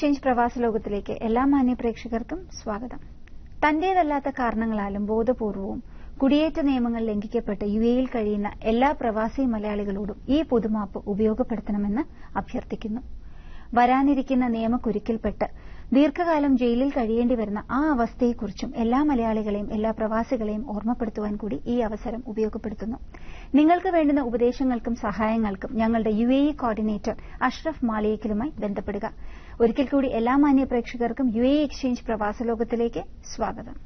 Exchange പ്രവാസ ലോകത്തിലേക്ക് എല്ലാ മാന്യ പ്രേക്ഷകർക്കും സ്വാഗതം. തന്റേതല്ലാത്ത കാരണങ്ങളാലും ബോധപൂർവവും കുടിയേറ്റ നിയമങ്ങൾ ലംഘിക്കപ്പെട്ട് യുഎഇയിൽ കഴിയുന്ന എല്ലാ പ്രവാസി മലയാളികളോടും ഈ പൊതുമാപ്പ് ഉപയോഗപ്പെടുത്തണമെന്ന് അഭ്യർത്ഥിക്കുന്നു. വരാനിരിക്കുന്ന നിയമക്കുരുക്കിൽപ്പെട്ട് ദീർഘകാലം ജയിലിൽ കഴിയേണ്ടി വരുന്ന ആ അവസ്ഥയെക്കുറിച്ചും എല്ലാ മലയാളികളെയും എല്ലാ പ്രവാസികളെയും ഓർമ്മപ്പെടുത്തുവാൻ കൂടി ഈ അവസരം ഉപയോഗപ്പെടുത്തുന്നു. നിങ്ങൾക്ക് വേണ്ടുന്ന ഉപദേശങ്ങൾക്കും സഹായങ്ങൾക്കും ഞങ്ങളുടെ യുഎഇ കോർഡിനേറ്റർ അഷ്റഫ് മാളിയേക്കലുമായി ബന്ധപ്പെടുക. ഒരിക്കൽ കൂടി എല്ലാ മാന്യ പ്രേക്ഷകർക്കും യുഎഇ എക്സ്ചേഞ്ച് പ്രവാസ ലോകത്തിലേക്ക് സ്വാഗതം.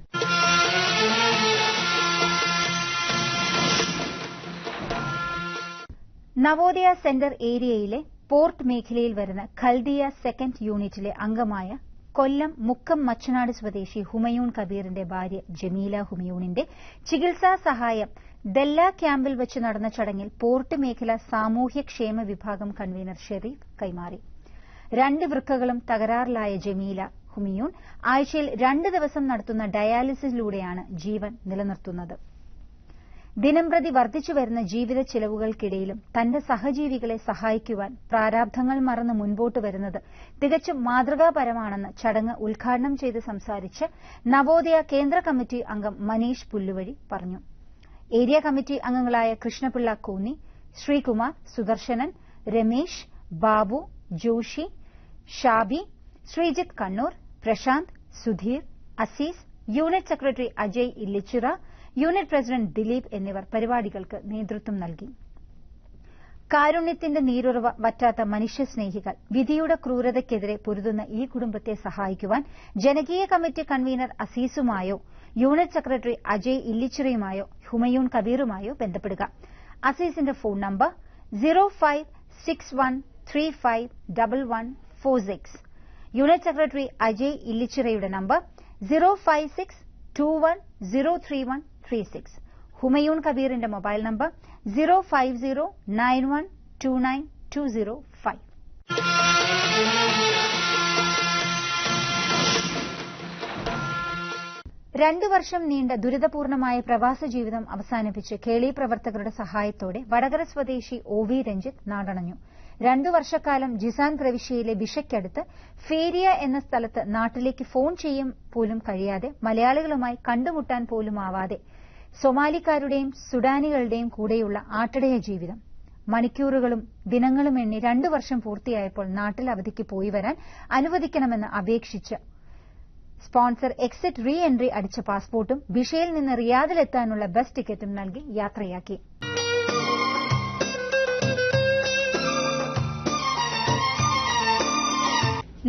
നവോദയ സെന്റർ ഏരിയയിലെ പോർട്ട് മേഖലയിൽ വരുന്ന ഖൽദിയ സെക്കൻഡ് യൂണിറ്റിലെ അംഗമായ കൊല്ലം മുക്കം മച്ചനാട് സ്വദേശി ഹുമയൂൺ കബീറിന്റെ ഭാര്യ ജമീല ഹുമയൂണിന്റെ ചികിത്സാ സഹായം ദെല്ല ക്യാമ്പിൽ വെച്ച് നടന്ന ചടങ്ങിൽ പോർട്ട് മേഖല സാമൂഹ്യക്ഷേമ വിഭാഗം കൺവീനർ ഷെരീഫ് കൈമാറി. 2 വൃക്കകളും തകരാറിലായ ജമീല ഹുമയൂൺ ആഴ്ചയിൽ 2 ദിവസം നടത്തുന്ന ഡയാലിസിസിലൂടെയാണ് ജീവൻ നിലനിർത്തുന്നത്. ദിനംപ്രതി വർദ്ധിച്ചുവരുന്ന ജീവിത ചെലവുകൾക്കിടയിലും തന്റെ സഹജീവികളെ സഹായിക്കുവാൻ പ്രാരാബ്ധങ്ങൾ മറന്ന് മുൻപോട്ട് വരുന്നത് തികച്ചും മാതൃകാപരമാണെന്ന് ചടങ്ങ് ഉദ്ഘാടനം ചെയ്ത് സംസാരിച്ച് നവോദയ കേന്ദ്ര കമ്മിറ്റി അംഗം മനീഷ് പുല്ലുവഴി പറഞ്ഞു. ഏരിയ കമ്മിറ്റി അംഗങ്ങളായ Krishnapillai Konni, Sreekumar, Sudarshanan, Ramesh, Babu, Joshy, Shabi, Sreejith Kannur, Prashanth, Sudheer, Azeez, unit secretary Ajay Illichira, unit president Dileep എന്നിവർ പരിപാടികൾക്ക് നേതൃത്വം നൽകി. കാരുണ്യത്തിന്റെ നീരുറവ വറ്റാത്ത മനുഷ്യസ്നേഹികൾ, വിധിയുടെ ക്രൂരതയ്ക്കെതിരെ പൊരുതുന്ന ഈ കുടുംബത്തെ സഹായിക്കുവാൻ ജനകീയ കമ്മിറ്റി കൺവീനർ അസീസുമായോ യൂണിറ്റ് സെക്രട്ടറി അജയ് ഇല്ലിച്ചിറയുമായോ ഹുമയൂൺ കബീറുമായോ ബന്ധപ്പെടുക. അസീസിന്റെ phone number 0561351146. Unit secretary Ajay ഇല്ലിച്ചിറയുടെ നമ്പർ 05621033136. ഹുമയൂൺ കബീറിന്റെ മൊബൈൽ നമ്പർ 05091292005. രണ്ടു വർഷം നീണ്ട ദുരിതപൂർണമായ പ്രവാസ ജീവിതം അവസാനിപ്പിച്ച് കേളി പ്രവർത്തകരുടെ സഹായത്തോടെ വടകര സ്വദേശി ഒ വി രഞ്ജിത്ത് നാടണഞ്ഞു. 2 വർഷക്കാലം ജിസാൻ പ്രവിശ്യയിലെ ബിഷയ്ക്കടുത്ത് ഫേരിയ എന്ന സ്ഥലത്ത് നാട്ടിലേക്ക് ഫോൺ ചെയ്യും പോലും കഴിയാതെ, മലയാളികളുമായി കണ്ടുമുട്ടാൻ പോലുമാവാതെ, സൊമാലിക്കാരുടെയും സുഡാനികളുടെയും കൂടെയുള്ള ആട്ടിടയ ജീവിതം. മണിക്കൂറുകളും ദിനങ്ങളും എണ്ണി 2 വർഷം പൂർത്തിയായപ്പോൾ നാട്ടിൽ അവധിക്ക് പോയി വരാൻ അനുവദിക്കണമെന്ന് അപേക്ഷിച്ച് സ്പോൺസർ എക്സിറ്റ് റീ എൻട്രി അടിച്ച പാസ്പോർട്ടും ബിഷയിൽ നിന്ന് റിയാദിലെത്താനുള്ള ബസ് ടിക്കറ്റും നൽകി യാത്രയാക്കി.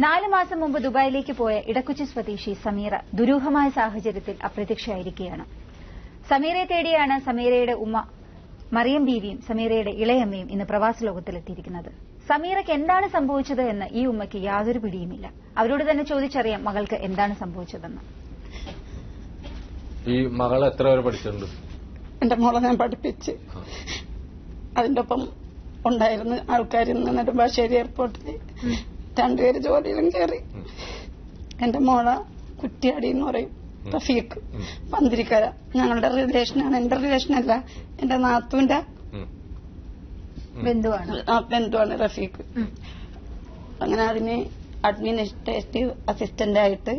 നാല് മാസം മുമ്പ് ദുബായിലേക്ക് പോയ ഇടക്കൊച്ചി സ്വദേശി സമീറ ദുരൂഹമായ സാഹചര്യത്തിൽ അപ്രത്യക്ഷയായിരിക്കുകയാണ്. സമീറയെ തേടിയാണ് സമീറയുടെ ഉമ്മ മറിയം ബീവിയും സമീറയുടെ ഇളയമ്മയും ഇന്ന് പ്രവാസ ലോകത്തിലെത്തിയിരിക്കുന്നത്. സമീറയ്ക്ക് എന്താണ് സംഭവിച്ചത് എന്ന് ഈ ഉമ്മയ്ക്ക് യാതൊരു പിടിയുമില്ല. അവരോട് തന്നെ ചോദിച്ചറിയാം മകൾക്ക് എന്താണ് സംഭവിച്ചതെന്ന്. ഈ മകൾ എത്ര വരെ പഠിച്ചിട്ടുണ്ട്? എന്റെ മോളെ ഞാൻ പഠിപ്പിച്ച് അതിന്റെ ഒപ്പം ഉണ്ടായിരുന്ന ആൾക്കാർ നെടുമ്പാശ്ശേരി എയർപോർട്ടിൽ 2 പേര് ജോലിയിലും കയറി. എന്റെ മോളെ കുറ്റിയാടി എന്ന് പറയും, റഫീഖ്, പന്തിരിക്കര. ഞങ്ങളുടെ റിലേഷനാണ്. എന്റെ റിലേഷനല്ല, എന്റെ നാത്തുവിന്റെ ബന്ധുവാണ് റഫീഖ്. അങ്ങനെ അതിന് അഡ്മിനിസ്ട്രേറ്റീവ് അസിസ്റ്റന്റ് ആയിട്ട്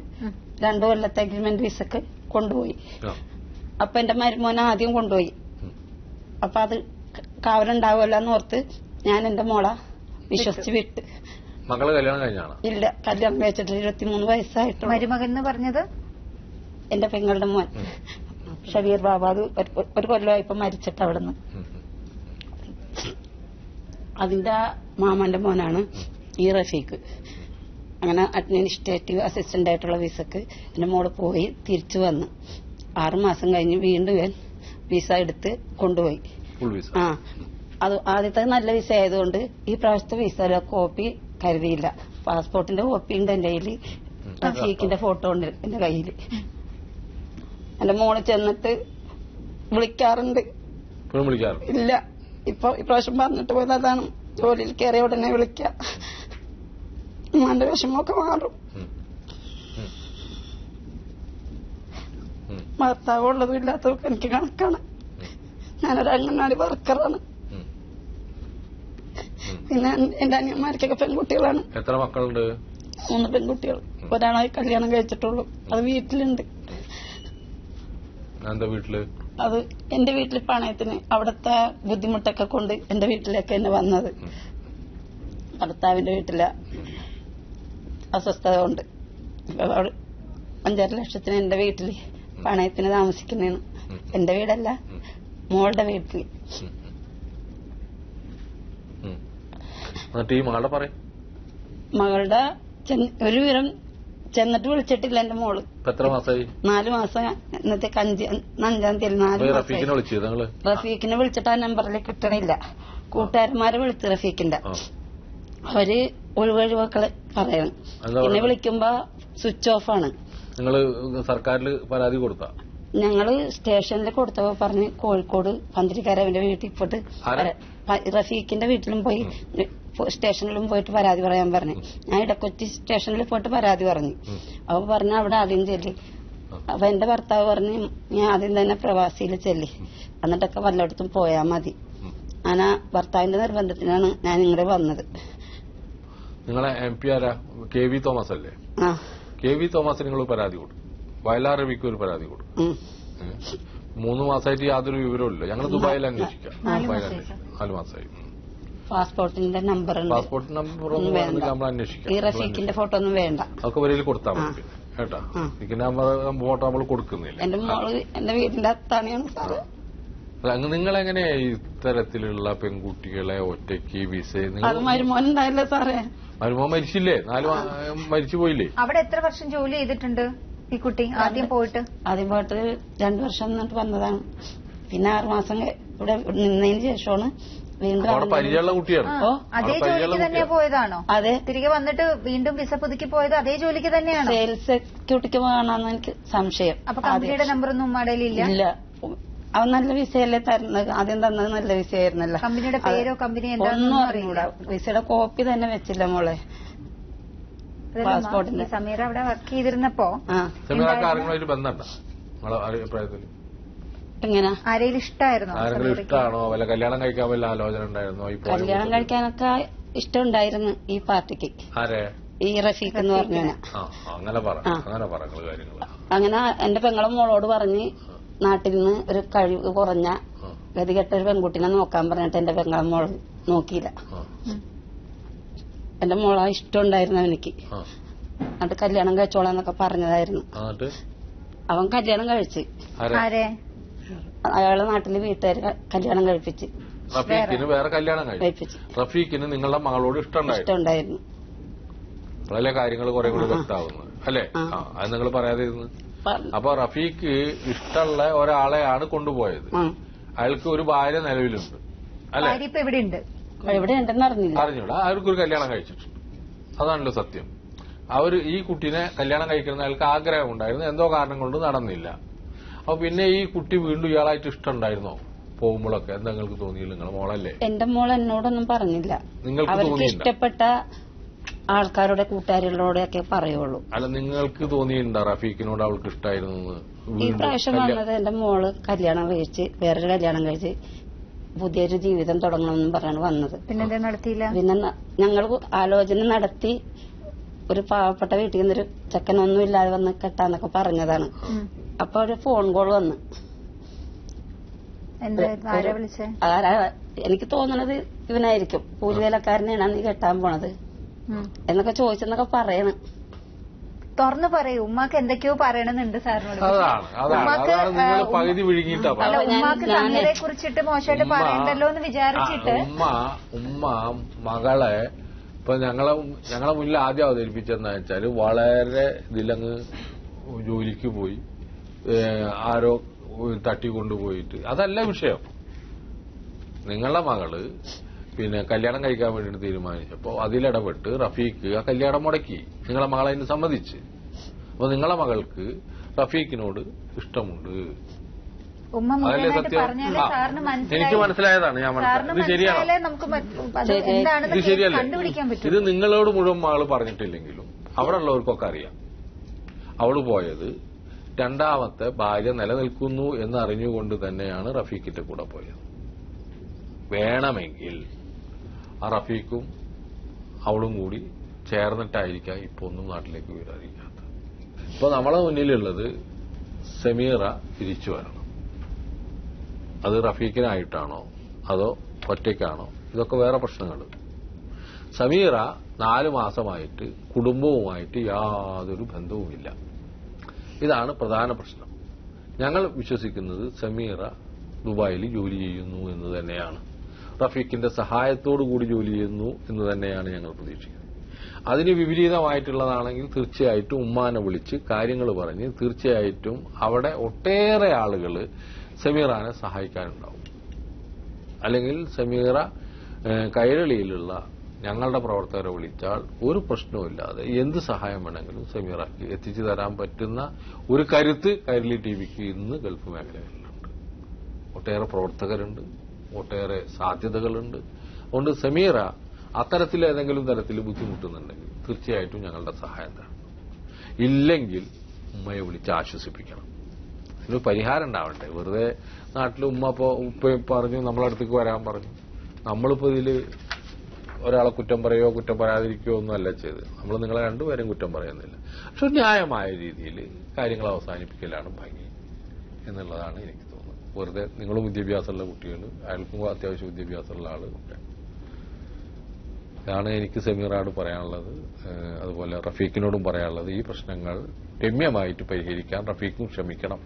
2 കൊല്ലത്തെ അഗ്രിമെന്റ് വിസക്ക് കൊണ്ടുപോയി. അപ്പൊ എന്റെ മരുമോനെ ആദ്യം കൊണ്ടുപോയി. അപ്പൊ അത് കാവലുണ്ടാവുമല്ലോ എന്നോർത്ത് ഞാൻ എന്റെ മോളെ വിശ്വസിച്ച് വിട്ട്. മകള് കല്യാണം കഴിഞ്ഞാണ്? ഇല്ല, കല്യാണം കഴിച്ചിട്ട് 23 വയസ്സായിട്ട്. മരുമകൻ എന്ന് പറഞ്ഞത് എന്റെ പെങ്ങളുടെ മോൻ ഷബീർ ബാബ. അത് 1 കൊല്ലമായി ഇപ്പൊ മരിച്ചിട്ട് അവിടുന്ന്. അതിന്റെ മാമന്റെ മോനാണ് ഈ റഫീഖ്. അങ്ങനെ അഡ്മിനിസ്ട്രേറ്റീവ് അസിസ്റ്റന്റ് ആയിട്ടുള്ള വിസക്ക് എന്റെ മോള് പോയി തിരിച്ചു വന്ന് 6 മാസം കഴിഞ്ഞ് വീണ്ടും വിസ എടുത്ത് കൊണ്ടുപോയി. അത് ആദ്യത്തെ നല്ല വിസ ആയതുകൊണ്ട് ഈ പ്രാവശ്യത്തെ വിസയുടെ കോപ്പി കരുതിയില്ല. പാസ്പോർട്ടിന്റെ കോപ്പി ഉണ്ട് എന്റെ കയ്യില്, റഫീഖിന്റെ ഫോട്ടോ ഉണ്ട് എന്റെ കയ്യില്. എന്റെ മോള് ചെന്നിട്ട് വിളിക്കാറുണ്ട്. ഇല്ല, ഇപ്പൊ ഇപ്രാവശ്യം പറഞ്ഞിട്ട് പോയത് അതാണ്, ജോലിയിൽ കയറിയ ഉടനെ വിളിക്ക. എന്റെ വിഷമമൊക്കെ മാറും. ഭർത്താവ് ഉള്ളതും ഇല്ലാത്തതൊക്കെ എനിക്ക് കണക്കാണ്. ഞാനൊരു അംഗൻവാടി വർക്കറാണ്. പിന്നെ എന്റെ അനിയന്മാർക്കൊക്കെ പെൺകുട്ടികളാണ്. എത്ര മക്കളുണ്ട്? 3 പെൺകുട്ടികൾ. ഒരാളെ കല്യാണം കഴിച്ചിട്ടുള്ളൂ. അത് വീട്ടിലുണ്ട്. എന്താ വീട്ടില്? അത് എന്റെ വീട്ടിൽ പണയത്തിന് അവിടുത്തെ ബുദ്ധിമുട്ടൊക്കെ കൊണ്ട് എന്റെ വീട്ടിലേക്ക് തന്നെ വന്നത്. ഭർത്താവിന്റെ വീട്ടിലെ അസ്വസ്ഥത കൊണ്ട് 5-6 ലക്ഷത്തിന് എന്റെ വീട്ടില് പണയത്തിന് താമസിക്കുന്നതാണ്. എന്റെ വീടല്ല, മോളുടെ വീട്ടില്. മകളുടെ ഒരു വിവരം ചെന്നിട്ട് വിളിച്ചിട്ടില്ല എന്റെ മോള്. എത്ര മാസമായി? 4 മാസം. ഇന്നത്തെ 5-ാം തീയതി 4 മാസം. റഫീഖിനെ വിളിച്ചിട്ട് ആ നമ്പറിൽ കിട്ടണില്ല. കൂട്ടുകാരന്മാരെ വിളിച്ചു റഫീഖിന്റെ. അവര് ഒഴിവൊഴിവൊക്കെ പറയണം. പിന്നെ വിളിക്കുമ്പോ സ്വിച്ച് ഓഫ് ആണ്. നിങ്ങള് സർക്കാരിൽ പരാതി കൊടുത്ത? ഞങ്ങള് സ്റ്റേഷനിൽ കൊടുത്തപ്പോ പറഞ്ഞ് കോഴിക്കോട് പന്തിരിക്കാരവന്റെ വീട്ടിൽ പോയിട്ട് റഫീഖിന്റെ വീട്ടിലും പോയി സ്റ്റേഷനിലും പോയിട്ട് പരാതി പറയാൻ പറഞ്ഞു. ഞാൻ ഇടക്കൊച്ചി സ്റ്റേഷനിൽ പോയിട്ട് പരാതി പറഞ്ഞു. അപ്പൊ പറഞ്ഞ അവിടെ ആദ്യം ചെല്ലി. അപ്പൊ എന്റെ ഭർത്താവ് പറഞ്ഞു ഞാൻ ആദ്യം തന്നെ പ്രവാസിയിൽ ചെല്ലി, എന്നിട്ടൊക്കെ വല്ലയിടത്തും പോയാ മതി. അങ്ങനെ ഭർത്താവിന്റെ നിർബന്ധത്തിനാണ് ഞാൻ ഇങ്ങോട്ട് വന്നത്. നിങ്ങളെ MP ആരാ? KV തോമസ് അല്ലേ? KV തോമസിന് നിങ്ങൾ പരാതി കൊടുക്കും. വയലാർ രവിക്ക് ഒരു പരാതി കൊടുക്കും. 3 മാസമായിട്ട് യാതൊരു വിവരമില്ല. ഞങ്ങൾ ദുബായിൽ അന്വേഷിക്കാം. 4 മാസമായി. പാസ്പോർട്ടിന്റെ നമ്പർ നമ്മൾ അന്വേഷിക്കാം. ഈ റഫീഖിന്റെ ഫോട്ടോ ഒന്നും വേണ്ട. അതൊക്കെ വരയിൽ കൊടുത്താൽ മതി കേട്ടാ. ഫോട്ടോ നമ്മൾ കൊടുക്കുന്നില്ല. എന്റെ മോള് എന്റെ വീടിന്റെ അത്താണിയാണ് സാറ്. നിങ്ങളെങ്ങനെ ഇത്തരത്തിലുള്ള പെൺകുട്ടികളെ ഒറ്റയ്ക്ക് വിസ? മരുമോനുണ്ടായില്ലേ സാറേ? മരുമോൻ മരിച്ചില്ലേ? 4 മരിച്ചു പോയില്ലേ? അവിടെ എത്ര വർഷം ജോലി ചെയ്തിട്ടുണ്ട് ഈ കുട്ടി? ആദ്യം പോയിട്ട് 2 വർഷം എന്നിട്ട് വന്നതാണ്. പിന്നെ 6 മാസം ഇവിടെ നിന്നതിന് ശേഷമാണ് വീണ്ടും. പരിചയമുള്ള കുട്ടിയാണ്. അതേ ജോലിക്ക് തന്നെ പോയതാണോ? അതെ. തിരികെ വന്നിട്ട് വീണ്ടും വിസ പുതുക്കി പോയത് അതേ ജോലിക്ക് തന്നെയാണോ? സെയിൽസ് എക്സിക്യൂട്ടീവ് വേണമെന്ന് എനിക്ക് സംശയം. അപ്പൊ കമ്പനിയുടെ നമ്പറൊന്നും ഉമ്മടയിലില്ല? ഇല്ല. അവൻ നല്ല വിസയല്ലേ തരുന്നത്? ആദ്യം തന്നത് നല്ല വിസയായിരുന്നല്ലോ. കമ്പനിയുടെ പേരോ കമ്പനി ഒന്നും അറിഞ്ഞൂടാ. വിസയുടെ കോപ്പി തന്നെ വെച്ചില്ല മോളെ. പാസ്പോർട്ടിന്റെ. സമീറ അവിടെ വർക്ക് ചെയ്തിരുന്നപ്പോ എങ്ങനെ ആരെങ്കിലും ഇഷ്ടമായിരുന്നോ? ഇഷ്ടമാണോ? വല്ല കല്യാണം കഴിക്കാൻ വല്ല ആലോചന ഉണ്ടായിരുന്നോ? കല്യാണം കഴിക്കാനൊക്കെ ഇഷ്ടമുണ്ടായിരുന്നു ഈ പാർട്ടിക്ക്. ഈ റഫീഖ് എന്ന് പറഞ്ഞു. അങ്ങനെ എന്റെ പെങ്ങളും മോളോട് പറഞ്ഞ് നാട്ടിൽ നിന്ന് ഒരു കഴിവ് കുറഞ്ഞ ഗതികെട്ട ഒരു പെൺകുട്ടിനെ നോക്കാൻ പറഞ്ഞിട്ട് എന്റെ പെങ്ങളും മോള് നോക്കിയില്ല. എന്റെ മോളെ ഇഷ്ടമുണ്ടായിരുന്നു എനിക്ക്. എന്നിട്ട് കല്യാണം കഴിച്ചോളാന്നൊക്കെ പറഞ്ഞതായിരുന്നു. അവൻ കല്യാണം കഴിച്ച് അയാളെ നാട്ടില് വീട്ടുകാര് കല്യാണം കഴിപ്പിച്ച് വേറെ കല്യാണം കഴിപ്പിച്ച്. റഫീഖിന് നിങ്ങളുടെ മകളോട് ഇഷ്ടമുണ്ടായിരുന്നു. വളരെ കാര്യങ്ങൾ കുറെ കൂടി വ്യക്തമാവുന്നത് അല്ലേ? അത് നിങ്ങൾ പറയാതെ ഇരുന്ന്. അപ്പൊ റഫീഖ് ഇഷ്ടമുള്ള ഒരാളെയാണ് കൊണ്ടുപോയത്. അയാൾക്ക് ഒരു ഭാര്യ നിലവിലുണ്ട് അല്ലെ? എവിടെയുണ്ടെന്ന് അറിഞ്ഞൂടാ. അവർക്കൊരു കല്യാണം കഴിച്ചിട്ടുണ്ട്. അതാണല്ലോ സത്യം. ഈ കുട്ടീനെ കല്യാണം കഴിക്കുന്ന അയാൾക്ക് ആഗ്രഹം ഉണ്ടായിരുന്നു. എന്തോ കാരണം കൊണ്ട് നടന്നില്ല. അപ്പൊ പിന്നെ ഈ കുട്ടി വീണ്ടും ഇയാളായിട്ട് ഇഷ്ടമുണ്ടായിരുന്നോ? പോകുമ്പോഴൊക്കെ എന്താ നിങ്ങൾക്ക് തോന്നിയില്ല? നിങ്ങളെ മോളല്ലേ? എന്റെ മോൾ എന്നോടൊന്നും പറഞ്ഞില്ല. നിങ്ങൾക്ക് ഇഷ്ടപ്പെട്ട ആൾക്കാരുടെ കൂട്ടുകാരികളോടൊക്കെ പറയുള്ളൂ. അല്ല, നിങ്ങൾക്ക് തോന്നിയിട്ടുണ്ടോ റഫീഖിനോട് അവൾക്ക് ഇഷ്ടമായിരുന്നു? ഈ പ്രാവശ്യം വന്നത് എന്റെ മോള് കല്യാണം കഴിച്ച് വേറൊരു കല്യാണം കഴിച്ച് പുതിയൊരു ജീവിതം തുടങ്ങണമെന്നും പറഞ്ഞാണ് വന്നത്. പിന്നെ നടത്തിയില്ല. പിന്നെ ഞങ്ങൾ ആലോചന നടത്തി ഒരു പാവപ്പെട്ട വീട്ടിൽ നിന്നൊരു ചെക്കനൊന്നും ഇല്ലാതെ വന്ന് കെട്ടാന്നൊക്കെ പറഞ്ഞതാണ്. അപ്പൊ ഒരു ഫോൺ കോൾ വന്ന്. എനിക്ക് തോന്നണത് ഇവനായിരിക്കും, കൂലിവേലക്കാരനെയാണ് നീ കെട്ടാൻ പോണത് എന്നൊക്കെ ചോദിച്ചെന്നൊക്കെ പറയണം. തുറന്നു പറയൂ. ഉമ്മാക്ക് എന്തൊക്കെയോ പറയണമെന്നുണ്ട് സാറിനോട്. ഉമ്മാക്ക് സമീറയെ കുറിച്ചിട്ട് മോശമായിട്ട് പറയണ്ടല്ലോ എന്ന് വിചാരിച്ചിട്ട് ഉമ്മ മകളെ ഇപ്പൊ ഞങ്ങളെ മുന്നിൽ ആദ്യം അവതരിപ്പിച്ചെന്ന് വെച്ചാല് വളരെ ഇതിലങ്ങ് ജോലിക്ക് പോയി ആരോ തട്ടിക്കൊണ്ടുപോയിട്ട് അതല്ല വിഷയം. നിങ്ങളുടെ മകള് പിന്നെ കല്യാണം കഴിക്കാൻ വേണ്ടിയിട്ട് തീരുമാനിച്ചപ്പോ അതിലിടപെട്ട് റഫീഖ് ആ കല്യാണം മുടക്കി. നിങ്ങളെ മകളെ അതിന് സമ്മതിച്ച്. അപ്പൊ നിങ്ങളെ മകൾക്ക് റഫീഖിനോട് ഇഷ്ടമുണ്ട്. അതല്ലേ സത്യം? എനിക്ക് മനസ്സിലായതാണ്. ഞാൻ മനസ്സിലായത്. ഇത് ശരിയാണ്. ഇത് ശരിയല്ലേ? ഇത് നിങ്ങളോട് മുഴുവൻ മകള് പറഞ്ഞിട്ടില്ലെങ്കിലും അവിടെ ഉള്ളവർക്കൊക്കെ അറിയാം. അവള് പോയത് രണ്ടാമത്തെ ഭാര്യ നിലനിൽക്കുന്നു എന്ന് അറിഞ്ഞുകൊണ്ട് തന്നെയാണ് റഫീഖിന്റെ കൂടെ പോയത്. വേണമെങ്കിൽ ആ റഫീഖും അവളും കൂടി ചേർന്നിട്ടായിരിക്കാം ഇപ്പോൾ ഒന്നും നാട്ടിലേക്ക് വിവരറിയിക്കാത്തത്. ഇപ്പൊ നമ്മളെ മുന്നിലുള്ളത് സമീറ തിരിച്ചു വരണം. അത് റഫീഖിനായിട്ടാണോ അതോ ഒറ്റയ്ക്കാണോ, ഇതൊക്കെ വേറെ പ്രശ്നങ്ങൾ. സമീറ 4 മാസമായിട്ട് കുടുംബവുമായിട്ട് യാതൊരു ബന്ധവുമില്ല. ഇതാണ് പ്രധാന പ്രശ്നം. ഞങ്ങൾ വിശ്വസിക്കുന്നത് സമീറ ദുബായിൽ ജോലി ചെയ്യുന്നു എന്ന് തന്നെയാണ്. റഫീഖിന്റെ സഹായത്തോടു കൂടി ജോലി ചെയ്യുന്നു എന്ന് തന്നെയാണ് ഞങ്ങൾ പ്രതീക്ഷിക്കുന്നത്. അതിന് വിപരീതമായിട്ടുള്ളതാണെങ്കിൽ തീർച്ചയായിട്ടും ഉമ്മാനെ വിളിച്ച് കാര്യങ്ങൾ പറഞ്ഞ് തീർച്ചയായിട്ടും അവിടെ ഒട്ടേറെ ആളുകൾ സമീറാനെ സഹായിക്കാനുണ്ടാവും. അല്ലെങ്കിൽ സമീറ കൈരളിയിലുള്ള ഞങ്ങളുടെ പ്രവർത്തകരെ വിളിച്ചാൽ ഒരു പ്രശ്നവുമില്ലാതെ എന്ത് സഹായം വേണമെങ്കിലും സമീറയ്ക്ക് എത്തിച്ചു തരാൻ പറ്റുന്ന ഒരു കരുത്ത് കൈരളി ടിവിക്ക് ഇന്ന് ഗൾഫ് മേഖലകളിലുണ്ട്. ഒട്ടേറെ പ്രവർത്തകരുണ്ട്, ഒട്ടേറെ സാധ്യതകളുണ്ട്. അതുകൊണ്ട് സമീറ അത്തരത്തിൽ ഏതെങ്കിലും തരത്തിൽ ബുദ്ധിമുട്ടുന്നുണ്ടെങ്കിൽ തീർച്ചയായിട്ടും ഞങ്ങളുടെ സഹായം തരണം. ഇല്ലെങ്കിൽ ഉമ്മയെ വിളിച്ച് ആശ്വസിപ്പിക്കണം. ഇതിന് പരിഹാരം ഉണ്ടാവണ്ടേ? വെറുതെ നാട്ടിൽ ഉപ്പ പറഞ്ഞു നമ്മളടുത്തേക്ക് വരാൻ പറഞ്ഞു. നമ്മളിപ്പോ ഇതില് ഒരാളെ കുറ്റം പറയോ കുറ്റം പറയാതിരിക്കുകയോ ഒന്നുമല്ല ചെയ്ത്. നമ്മൾ നിങ്ങളെ രണ്ടുപേരും കുറ്റം പറയുന്നില്ല. പക്ഷെ ന്യായമായ രീതിയിൽ കാര്യങ്ങൾ അവസാനിപ്പിക്കലാണ് ഭംഗി എന്നുള്ളതാണ് എനിക്ക് തോന്നുന്നത്. വെറുതെ നിങ്ങളും വിദ്യാഭ്യാസമുള്ള കുട്ടികൾ, അയാൾക്കും അത്യാവശ്യം വിദ്യാഭ്യാസമുള്ള ആളുകളൊക്കെ. ഇതാണ് എനിക്ക് സമീറയോട് പറയാനുള്ളത്. അതുപോലെ റഫീഖിനോടും പറയാനുള്ളത്, ഈ പ്രശ്നങ്ങൾ രമ്യമായിട്ട് പരിഹരിക്കാൻ റഫീഖും ശ്രമിക്കണം.